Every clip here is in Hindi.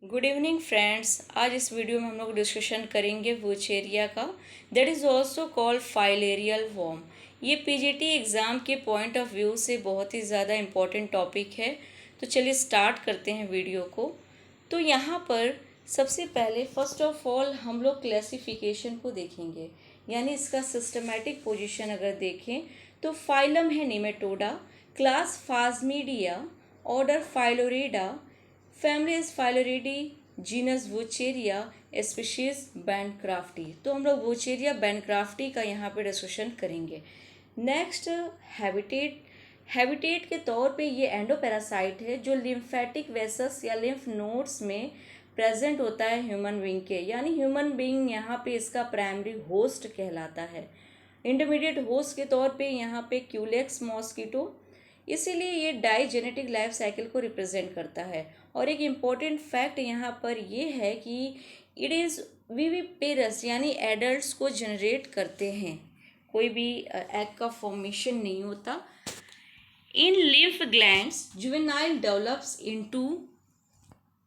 Good evening friends. आज इस वीडियो में हम लोग डिस्कशन करेंगे वुचेरिया का, that is also called filarial warm. ये पीजीटी एग्ज़ाम के पॉइंट ऑफ व्यू से बहुत ही ज़्यादा इम्पॉर्टेंट टॉपिक है। तो चलिए स्टार्ट करते हैं वीडियो को। तो यहाँ पर सबसे पहले फर्स्ट ऑफ ऑल हम लोग क्लासिफिकेशन को देखेंगे, यानी इसका सिस्टमेटिक पोजीशन अगर देखें तो फाइलम है Nematoda, class Phasmidia, order Filarioidea, family is Filariidae, genus Wuchereria, species bancrofti. तो हम लोग वुचेरिया बैंडक्राफ्टी का यहाँ पे डिस्कशन करेंगे। नेक्स्ट हैबिटेट के तौर पे ये एंडोपैरासाइट है जो लिम्फेटिक वेसल्स या लिम्फ नोड्स में प्रेजेंट होता है ह्यूमन बींग के, यानी ह्यूमन बींग यहाँ पे इसका प्राइमरी होस्ट कहलाता है। इंटरमीडिएट होस्ट के तौर पे यहाँ पे क्यूलेक्स मॉस्किटो, इसीलिए ये डाइजेनेटिक लाइफ साइकिल को रिप्रेजेंट करता है। और एक इम्पॉर्टेंट फैक्ट यहाँ पर ये है कि इट इज़ विविपेरस, यानी एडल्ट्स को जनरेट करते हैं, कोई भी एग का फॉर्मेशन नहीं होता। In lymph glands juvenile develops into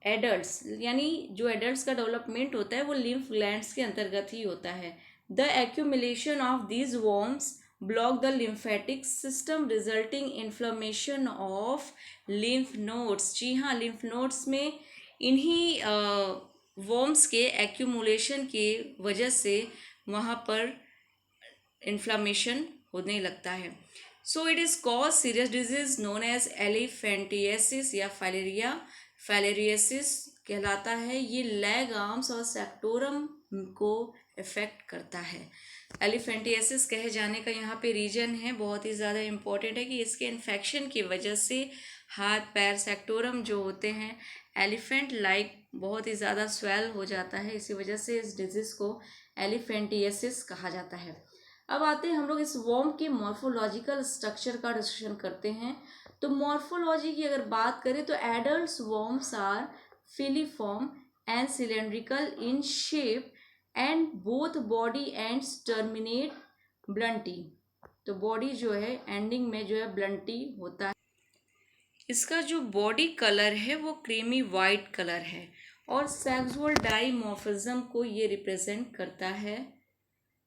adults, यानी जो एडल्ट्स का डेवलपमेंट होता है वो लिम्फ ग्लैंड्स के अंतर्गत ही होता है। The accumulation of these worms block the lymphatic system resulting inflammation of lymph nodes। जी हाँ, lymph nodes में इन्हीं worms के accumulation की वजह से वहाँ पर inflammation होने लगता है। So it is cause serious disease known as elephantiasis या filariasis कहलाता है। ये लेग आर्म्स और सेक्टोरम को इफेक्ट करता है। एलिफेंटियासिस कहे जाने का यहाँ पे रीजन है बहुत ही ज़्यादा इम्पॉर्टेंट है कि इसके इन्फेक्शन की वजह से हाथ पैर सेक्टोरम जो होते हैं एलिफेंट लाइक बहुत ही ज़्यादा स्वेल हो जाता है, इसी वजह से इस डिजीज़ को एलिफेंटियासिस कहा जाता है। अब आते हैं हम लोग इस वॉर्म के मॉर्फोलॉजिकल स्ट्रक्चर का डिस्कशन करते हैं। तो मॉर्फोलॉजी की अगर बात करें तो adult worms are filiform and cylindrical in shape and both body ends terminate bluntly. तो बॉडी जो है एंडिंग में जो है ब्लंटी होता है। इसका जो बॉडी कलर है वो क्रीमी वाइट कलर है और सेक्सुअल डाइमॉर्फिज्म को ये रिप्रेजेंट करता है।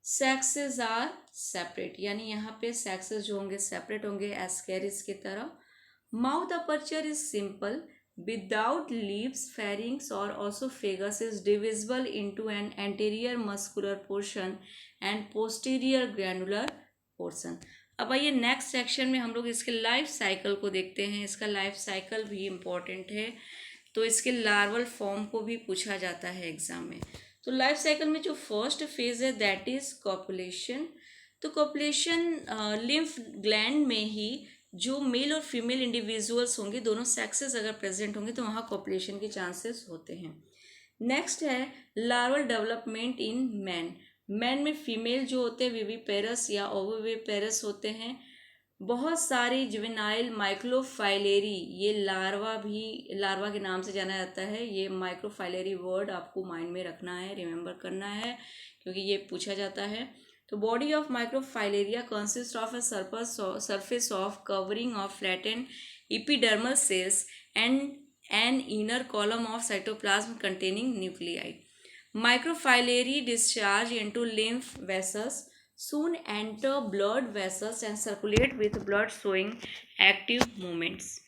सेक्सेस आर सेपरेट, यानी यहाँ पे सेक्सेस जो होंगे सेपरेट होंगे एस्केरिस की तरह। Mouth aperture is simple without lips, pharynx or esophagus is divisible into an anterior muscular portion and posterior granular portion। अब आइए नेक्स्ट सेक्शन में हम लोग इसके लाइफ साइकिल को देखते हैं। इसका लाइफ साइकिल भी इम्पॉर्टेंट है, तो इसके लार्वल फॉर्म को भी पूछा जाता है एग्जाम में। तो लाइफ साइकिल में जो फर्स्ट फेज है दैट इज कॉपुलेशन। तो कॉपुलेशन लिम्फ ग्लैंड में ही जो मेल और फीमेल इंडिविजुअल्स होंगे, दोनों सेक्सेस अगर प्रेजेंट होंगे तो वहाँ कॉपुलेशन के चांसेस होते हैं। नेक्स्ट है larval development in man. Man में फीमेल जो होते हैं विविपेरस या ओविविपेरस होते हैं। बहुत सारी जुवेनाइल माइक्रोफाइलेरी, ये लार्वा के नाम से जाना जाता है। ये माइक्रोफाइलेरी वर्ड आपको माइंड में रखना है, रिमेंबर करना है, क्योंकि ये पूछा जाता है। तो body of microfilaria consist of a surface of covering of flattened epidermal cells and an inner column of cytoplasm containing nuclei. Microfilariae discharge into lymph vessels, soon enter blood vessels and circulate with blood showing active movements।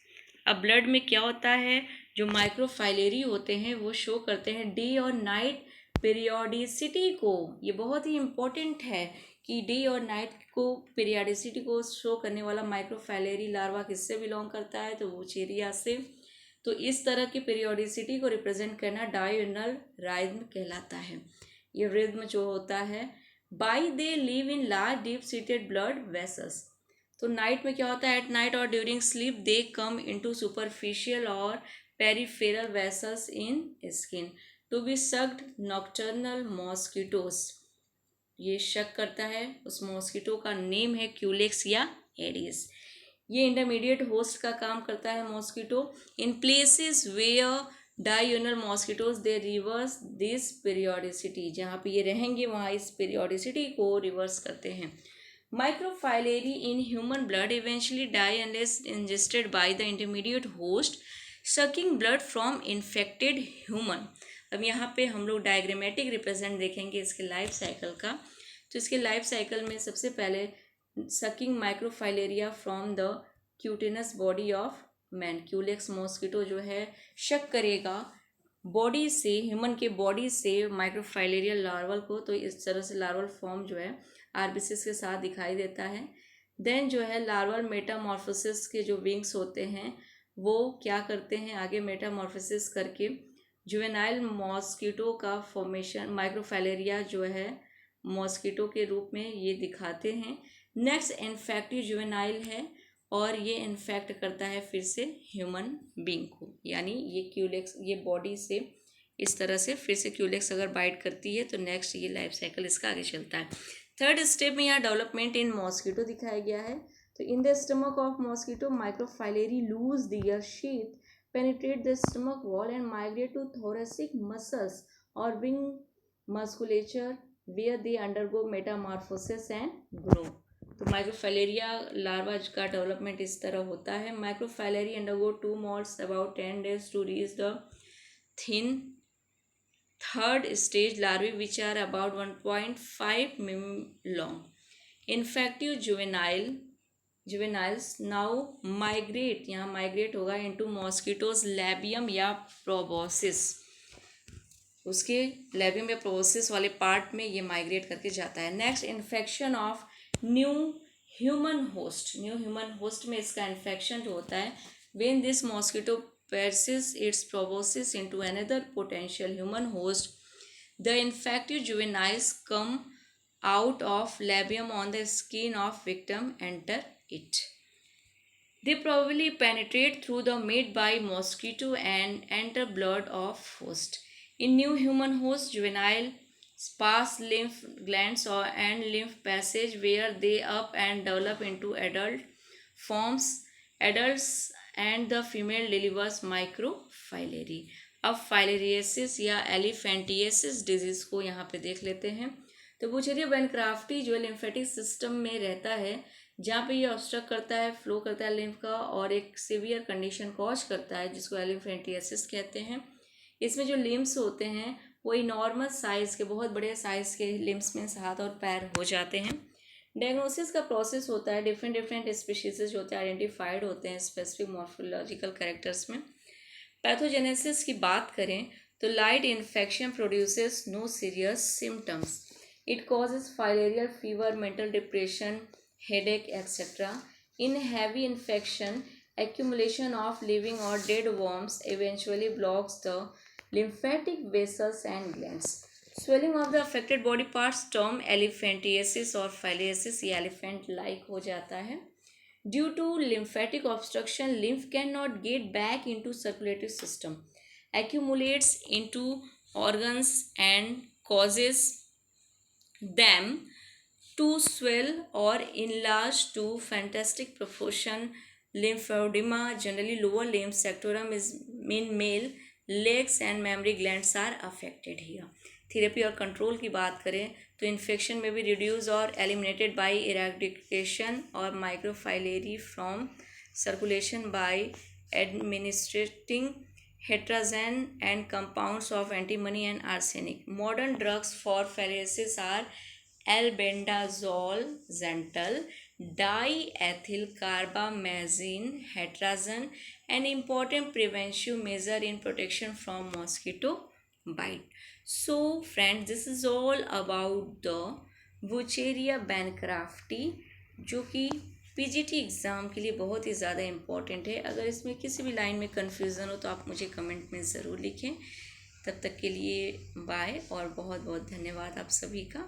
अब ब्लड में क्या होता है, जो माइक्रोफाइलेरी होते हैं वो शो करते हैं डे और नाइट पीरियोडिसिटी को। ये बहुत ही इम्पोर्टेंट है कि डे और नाइट को पीरियोडिसिटी को शो करने वाला माइक्रोफाइलेरी लार्वा किससे बिलोंग करता है, तो वुचेरिया से। तो इस तरह की पीरियोडिसिटी को रिप्रेजेंट करना डायurnal राइज्म कहलाता है। ये रिज्म जो होता है by they live in large deep seated blood vessels. तो नाइट में क्या होता है, एट नाइट और during sleep they come into superficial और peripheral vessels in skin to be sucked nocturnal mosquitoes. ये शक करता है, उस मॉस्किटो का नेम है क्यूलेक्स या एडिस। ये इंटरमीडिएट होस्ट का काम करता है mosquito. In places where diurnal mosquitoes they reverse this periodicity, जहाँ पे ये रहेंगे वहाँ इस पीरियोडिसिटी को रिवर्स करते हैं। Microfilaria in human blood eventually die unless ingested by the intermediate host। Sucking blood from infected human. अब यहाँ पे हम लोग डायग्रामेटिक रिप्रेजेंट देखेंगे इसके लाइफ साइकिल का। तो इसके लाइफ साइकिल में सबसे पहले sucking microfilaria from the क्यूटेनस body of man. Culex mosquito जो है शक करेगा बॉडी से, ह्यूमन के बॉडी से माइक्रोफाइलेरिया लार्वल को। तो इस तरह से लार्वल फॉर्म जो है आर्बिसिस के साथ दिखाई देता है। देन जो है लार्वल मेटामॉर्फोसिस के जो विंग्स होते हैं वो क्या करते हैं, आगे मेटामॉर्फोसिस करके जुवेनाइल मॉस्किटो का फॉर्मेशन माइक्रोफाइलेरिया जो है मॉस्किटो के रूप में ये दिखाते हैं। नेक्स्ट इन्फेक्टिव जुवेनाइल है और ये इन्फेक्ट करता है फिर से ह्यूमन बींग को, यानी ये क्यूलेक्स ये बॉडी से इस तरह से फिर से क्यूलेक्स अगर बाइट करती है तो नेक्स्ट ये लाइफ साइकिल इसका आगे चलता है। थर्ड स्टेप में यहाँ डेवलपमेंट इन मॉस्किटो दिखाया गया है। तो in the stomach of mosquito microfilariae lose their sheath penetrate the stomach wall and migrate to thoracic muscles और wing musculature where they undergo metamorphosis and grow. तो माइक्रोफाइलेरिया लार्वा का डेवलपमेंट इस तरह होता है। Microfilariae undergo 2 molts about 10 days to reach the thin third stage larvae which are about 1.5 mm long. Infective juveniles now migrate, यहाँ माइग्रेट होगा इनटू मॉस्किटोज लैबियम या प्रोबोसिस, उसके लैबियम या प्रोबोसिस वाले पार्ट में ये माइग्रेट करके जाता है। Next infection of new human host में इसका इन्फेक्शन जो होता है when this mosquito persists its proboscis into another potential human host, the infected juveniles come out of labium on the skin of victim enter it. They probably penetrate through the made by mosquito and enter blood of host. In new human host, juvenile pass lymph glands and lymph passage where they up and develop into adult forms. Adults and the female delivers microfilaria. अब फाइलेरियसिस या एलिफेंटिएसिस डिजीज को यहाँ पे देख लेते हैं। तो बुचेरिया बैनक्राफ्टी जो लिम्फेटिक सिस्टम में रहता है, जहाँ पे ये ऑब्स्ट्रक्ट करता है, फ्लो करता है लिम्फ का और एक सीवियर कंडीशन कॉज करता है जिसको एलिफेंटिएसिस कहते हैं। इसमें जो लिम्स होते हैं वो इनॉर्मस साइज़ के, बहुत बड़े साइज़ के लिम्स में हाथ और पैर हो जाते हैं। डायग्नोसिस का प्रोसेस होता है, डिफरेंट स्पीशीज़ जो होते हैं आइडेंटिफाइड होते हैं स्पेसिफिक मॉर्फोलॉजिकल कैरेक्टर्स में। पैथोजेनेसिस की बात करें तो light infection produces no serious symptoms, it causes filarial fever, mental depression, headache etcetera. In heavy infection accumulation of living or dead worms eventually blocks the lymphatic vessels and glands. Swelling of the affected body parts term elephantiasis और filariasis, ये elephant like हो जाता है। Due to lymphatic obstruction, lymph cannot get back into circulatory system, accumulates into organs and causes them to swell or enlarge to fantastic proportion. Lymphedema, generally lower limb sectorum is in male, legs and mammary glands are affected here. Therapy और कंट्रोल की बात करें तो इन्फेक्शन में भी रिड्यूस और एलिमिनेटेड बाय इरेडिकेशन और microfilariae from circulation by administrating Hetrazan and compounds of antimony and arsenic. Modern drugs for filariasis are albendazole, Xantal, diethyl carbamazine, Hetrazine, an important preventive measure in protection from mosquito bite. So friends, this is all about the Bucheria bancrafti, जो कि पीजीटी एग्ज़ाम के लिए बहुत ही ज़्यादा इम्पॉर्टेंट है। अगर इसमें किसी भी लाइन में कन्फ्यूज़न हो तो आप मुझे कमेंट में ज़रूर लिखें। तब तक के लिए बाय और बहुत बहुत धन्यवाद आप सभी का।